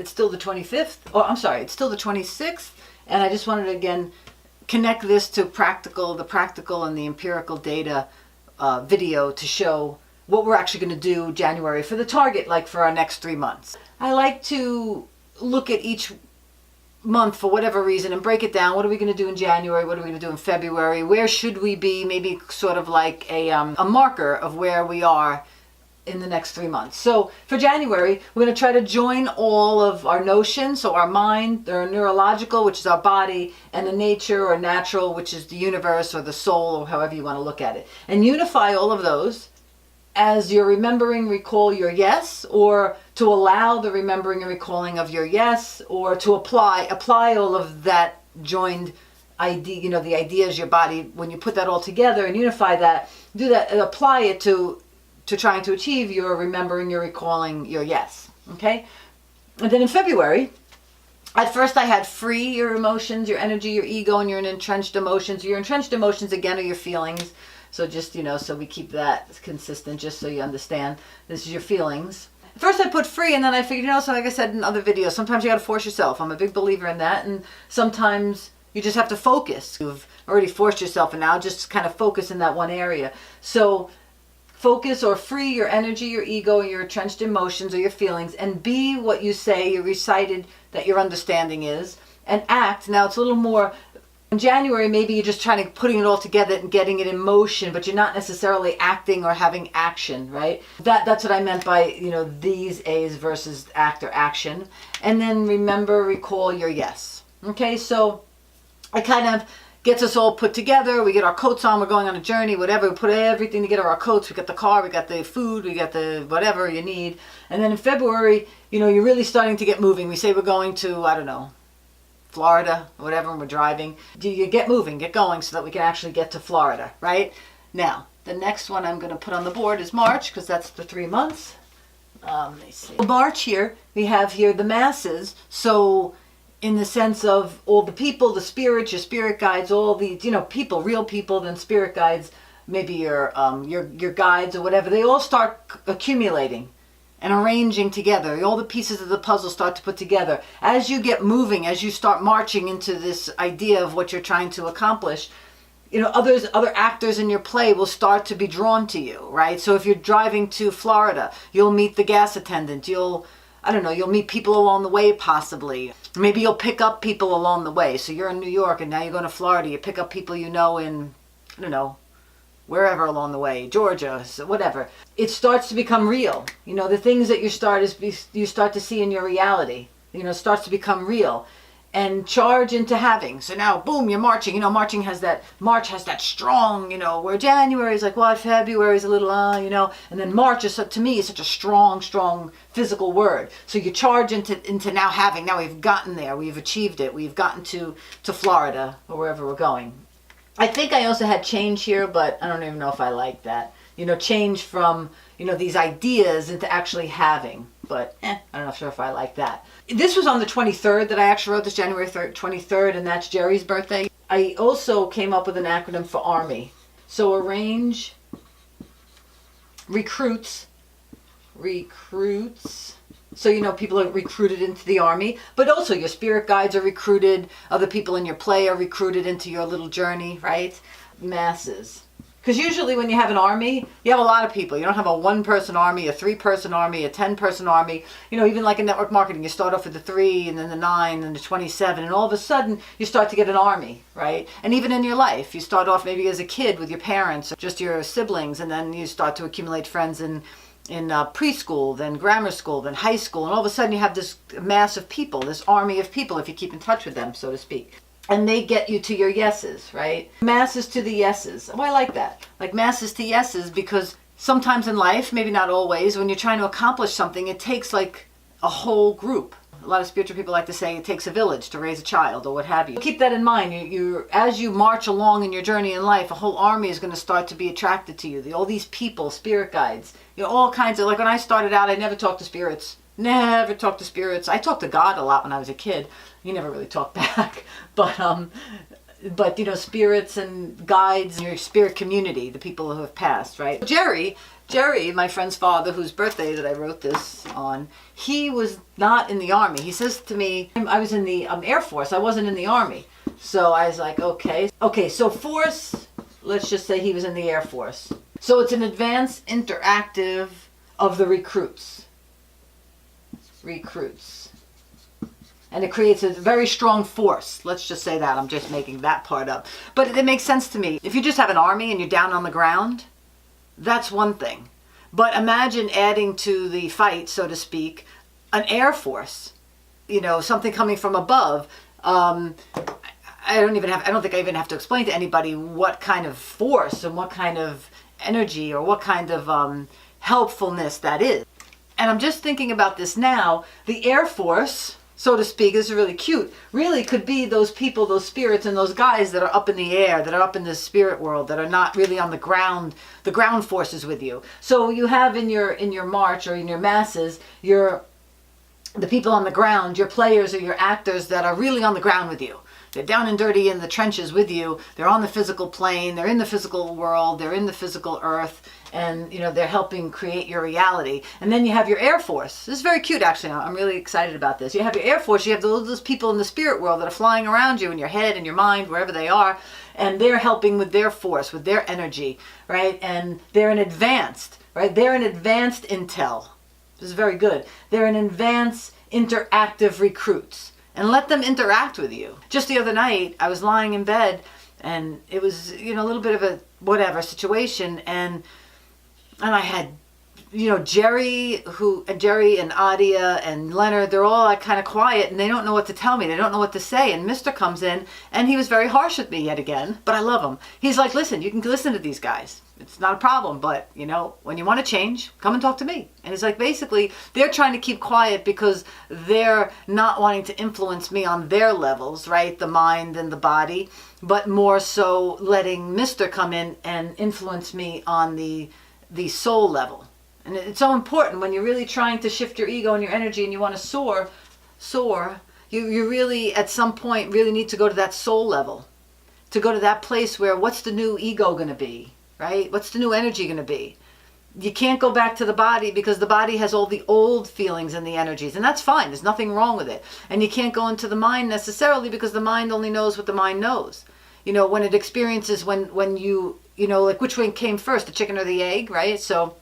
It's still the 25th, or I'm sorry, it's still the 26th. And I just wanted to, again, connect this to the practical and the empirical data video to show what we're actually going to do January for the target, like for our next 3 months. I like to look at each month for whatever reason and break it down. What are we going to do in January? What are we going to do in February? Where should we be? Maybe sort of like a marker of where we are in the next 3 months. So for January, we're going to try to join all of our notions. So our mind, our neurological, which is our body, and the nature or natural, which is the universe or the soul, or however you want to look at it. And unify all of those as you're remembering, recall your yes, or to allow the remembering and recalling of your yes, or to apply all of that joined idea, the ideas, your body, when you put that all together and unify that, do that and apply it to trying to achieve your remembering, your recalling, your yes. Okay? And then in February, at first I had free your emotions, your energy, your ego, and your entrenched emotions. Your entrenched emotions, again, are your feelings. So just, so we keep that consistent, just so you understand. This is your feelings. First I put free, and then I figured, so like I said in other videos, sometimes you got to force yourself. I'm a big believer in that. And sometimes you just have to focus. You've already forced yourself, and now just kind of focus in that one area. So focus or free your energy, your ego, your entrenched emotions or your feelings, and be what you say, you recited that your understanding is, and act. Now it's a little more, in January maybe you're just trying to putting it all together and getting it in motion, but you're not necessarily acting or having action, right? That's what I meant by, these A's versus act or action. And then remember, recall your yes. Okay, so I kind of gets us all put together. We get our coats on, we're going on a journey, whatever. We put everything together, our coats, we got the car, we got the food, we got the whatever you need. And then in February, you're really starting to get moving. We say we're going to, I don't know, Florida or whatever, and we're driving. Do you get moving, get going so that we can actually get to Florida, right? Now, the next one I'm going to put on the board is March, because that's the 3 months. Let me see. March here, we have here the masses. So in the sense of all the people, the spirits, your spirit guides, all the, people, real people, then spirit guides, maybe your guides or whatever, they all start accumulating and arranging together. All the pieces of the puzzle start to put together. As you get moving, as you start marching into this idea of what you're trying to accomplish, other actors in your play will start to be drawn to you, right? So if you're driving to Florida, you'll meet the gas attendant, you'll meet people along the way possibly. Maybe you'll pick up people along the way. So you're in New York and now you're going to Florida. You pick up people in, wherever along the way, Georgia, so whatever. It starts to become real. The things that you start to see in your reality, starts to become real. And charge into having. So now, boom, you're marching. March has that strong, where January is like, what? February is a little, and then March is, to me, is such a strong physical word. So you charge into now having. Now we've gotten there. We've achieved it. We've gotten to Florida or wherever we're going. I think I also had change here, but I don't even know if I like that. Change from, these ideas into actually having. But I'm not sure if I like that. This was on the 23rd that I actually wrote this, January 23rd, and that's Jerry's birthday. I also came up with an acronym for Army. So arrange, recruits. So, people are recruited into the army, but also your spirit guides are recruited, other people in your play are recruited into your little journey, right? Masses. Because usually when you have an army, you have a lot of people. You don't have a 1-person army, a 3-person army, a 10-person army. Even like in network marketing, you start off with the 3 and then the 9 and the 27, and all of a sudden you start to get an army, right? And even in your life, you start off maybe as a kid with your parents, or just your siblings, and then you start to accumulate friends in preschool, then grammar school, then high school, and all of a sudden you have this mass of people, this army of people, if you keep in touch with them, so to speak. And they get you to your yeses, right? Masses to the yeses. Oh, I like that. Like masses to yeses, because sometimes in life, maybe not always, when you're trying to accomplish something, it takes like a whole group. A lot of spiritual people like to say it takes a village to raise a child or what have you. Keep that in mind. As you march along in your journey in life, a whole army is going to start to be attracted to you. All these people, spirit guides, all kinds of, like when I started out, I never talked to spirits. Never talked to spirits. I talked to God a lot when I was a kid. He never really talked back. But spirits and guides and your spirit community, the people who have passed, right? Jerry Jerry, my friend's father, whose birthday that I wrote this on, he was not in the Army. He says to me, I was in the Air Force. I wasn't in the Army. So I was like, okay. Okay, so force, let's just say he was in the Air Force. So it's an advanced interactive of the recruits. Recruits. And it creates a very strong force. Let's just say that. I'm just making that part up. But it makes sense to me. If you just have an army and you're down on the ground, that's one thing. But imagine adding to the fight, so to speak, an air force, something coming from above. I don't think I even have to explain to anybody what kind of force and what kind of energy or what kind of helpfulness that is. And I'm just thinking about this now. The Air Force, so to speak, this is really cute, really could be those people, those spirits, and those guys that are up in the air, that are up in the spirit world, that are not really on the ground forces with you. So you have in your march or in your masses, the people on the ground, your players or your actors that are really on the ground with you. They're down and dirty in the trenches with you. They're on the physical plane. They're in the physical world. They're in the physical earth. And, they're helping create your reality. And then you have your Air Force. This is very cute, actually. I'm really excited about this. You have your Air Force. You have those people in the spirit world that are flying around you in your head and your mind, wherever they are. And they're helping with their force, with their energy, right? And they're an advanced, right? They're an advanced intel. This is very good. They're an advanced interactive recruits. And let them interact with you. Just the other night, I was lying in bed, and it was, a little bit of a whatever situation, and I had, Jerry and Adia and Leonard, they're all like kind of quiet, and they don't know what to tell me. They don't know what to say. And Mr. comes in, and he was very harsh with me yet again, but I love him. He's like, listen, you can listen to these guys. It's not a problem, but, when you want to change, come and talk to me. And it's like, basically, they're trying to keep quiet because they're not wanting to influence me on their levels, right? The mind and the body, but more so letting Mr. come in and influence me on the soul level. And it's so important when you're really trying to shift your ego and your energy and you want to soar, you really, at some point, really need to go to that soul level. To go to that place where, what's the new ego going to be? Right? What's the new energy going to be? You can't go back to the body because the body has all the old feelings and the energies, and that's fine. There's nothing wrong with it. And you can't go into the mind necessarily because the mind only knows what the mind knows. When it experiences, when you, like which one came first, the chicken or the egg, right? So,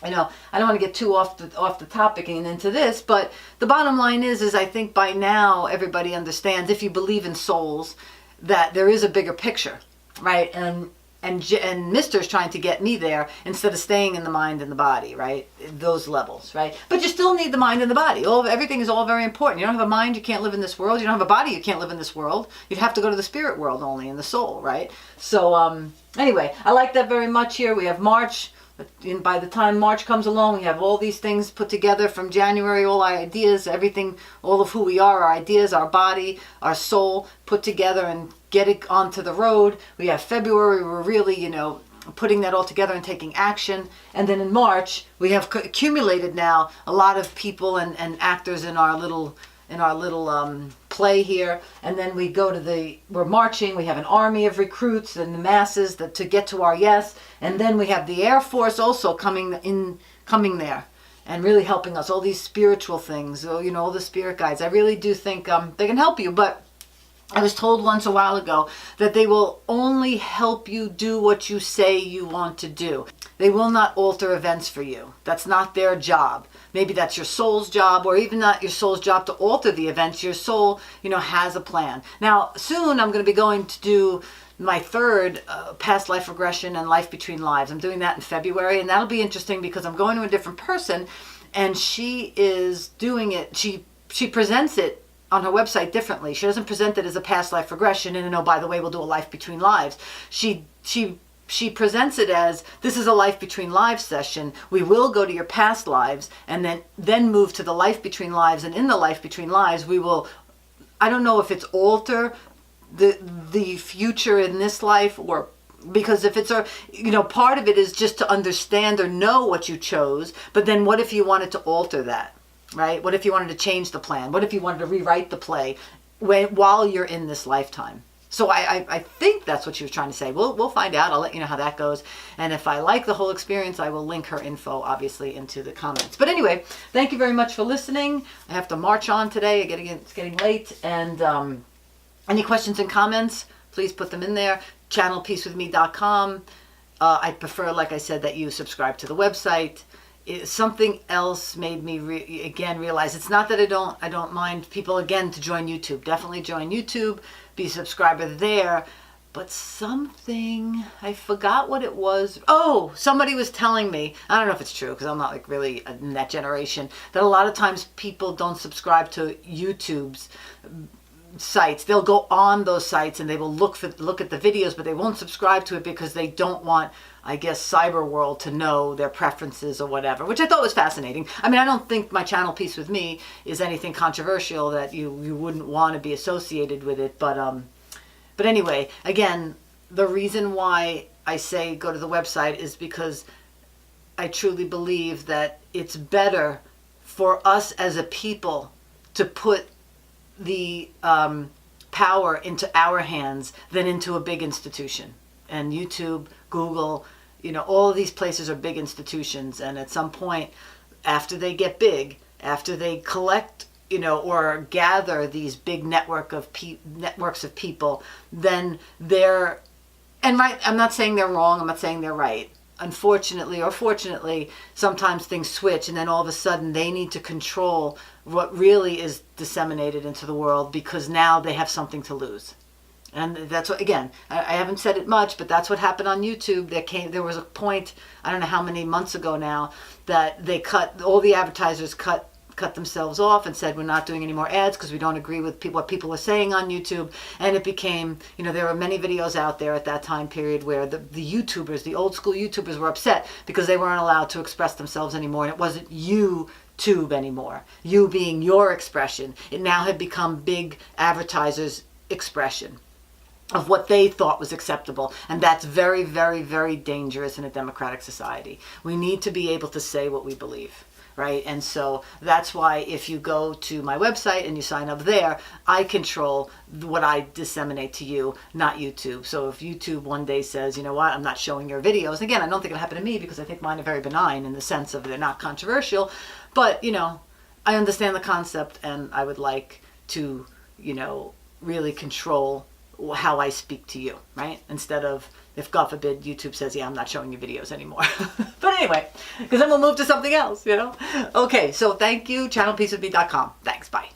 I don't want to get too off the topic and into this, but the bottom line is I think by now everybody understands, if you believe in souls, that there is a bigger picture, right? And Mr.'s trying to get me there instead of staying in the mind and the body, right? Those levels, right? But you still need the mind and the body. Everything is all very important. You don't have a mind, you can't live in this world. You don't have a body, you can't live in this world. You'd have to go to the spirit world only, in the soul, right? So anyway, I like that very much here. We have March. And by the time March comes along, we have all these things put together from January, all our ideas, everything, all of who we are, our ideas, our body, our soul, put together and get it onto the road. We have February, we're really, putting that all together and taking action. And then in March, we have accumulated now a lot of people and actors in our little play here. And then we go to we're marching, we have an army of recruits and the masses to get to our yes. And then we have the Air Force also coming there and really helping us, all these spiritual things, all the spirit guides. I really do think they can help you, but I was told once a while ago that they will only help you do what you say you want to do. They will not alter events for you. That's not their job. Maybe that's your soul's job, or even not your soul's job to alter the events. Your soul, has a plan. Now, soon I'm going to be going to do my third past life regression and life between lives. I'm doing that in February, and that'll be interesting because I'm going to a different person, and she is doing it. She presents it on her website differently. She doesn't present it as a past life regression and by the way, we'll do a life between lives. She presents it as, this is a life between lives session. We will go to your past lives and then move to the life between lives. And in the life between lives, we will, I don't know if it's alter the future in this life, or because if it's part of it is just to understand or know what you chose. But then what if you wanted to alter that? Right? What if you wanted to change the plan? What if you wanted to rewrite the play while you're in this lifetime? So I think that's what she was trying to say. We'll find out. I'll let you know how that goes. And if I like the whole experience, I will link her info, obviously, into the comments. But anyway, thank you very much for listening. I have to march on today. It's getting late. And any questions and comments, please put them in there. ChannelPeaceWithMe.com. I prefer, like I said, that you subscribe to the website. Something else made me again realize it's not that I don't mind people again to join YouTube. Definitely join YouTube, be a subscriber there. But something, I forgot what it was. Oh, somebody was telling me, I don't know if it's true because I'm not like really in that generation, that a lot of times people don't subscribe to YouTube's sites. They'll go on those sites and they will look at the videos, but they won't subscribe to it because they don't want, I guess, cyber world to know their preferences or whatever, which I thought was fascinating. I mean, I don't think my channel Peace With Me is anything controversial that you wouldn't want to be associated with it. But anyway, again, the reason why I say go to the website is because I truly believe that it's better for us as a people to put the power into our hands than into a big institution. And YouTube, Google, all of these places are big institutions. And at some point, after they get big, after they collect, or gather these big networks of people, then I'm not saying they're wrong. I'm not saying they're right. Unfortunately or fortunately, sometimes things switch and then all of a sudden they need to control what really is disseminated into the world because now they have something to lose. And that's what, again, I haven't said it much, but that's what happened on YouTube. There was a point, I don't know how many months ago now, that all the advertisers cut themselves off and said, we're not doing any more ads because we don't agree with what people are saying on YouTube. And it became, there were many videos out there at that time period where the YouTubers, the old school YouTubers, were upset because they weren't allowed to express themselves anymore. And it wasn't YouTube anymore, you being your expression. It now had become big advertisers' expression of what they thought was acceptable. And that's very, very, very dangerous in a democratic society. We need to be able to say what we believe. Right? And so that's why if you go to my website and you sign up there, I control what I disseminate to you, not YouTube. So if YouTube one day says, you know what, I'm not showing your videos, again, I don't think it'll happen to me because I think mine are very benign in the sense of they're not controversial, but, I understand the concept and I would like to, really control how I speak to you, right? Instead of, if God forbid, YouTube says, yeah, I'm not showing you videos anymore. But anyway, because then we'll move to something else, Okay, so thank you, ChannelPeaceWithMe.com. Thanks, bye.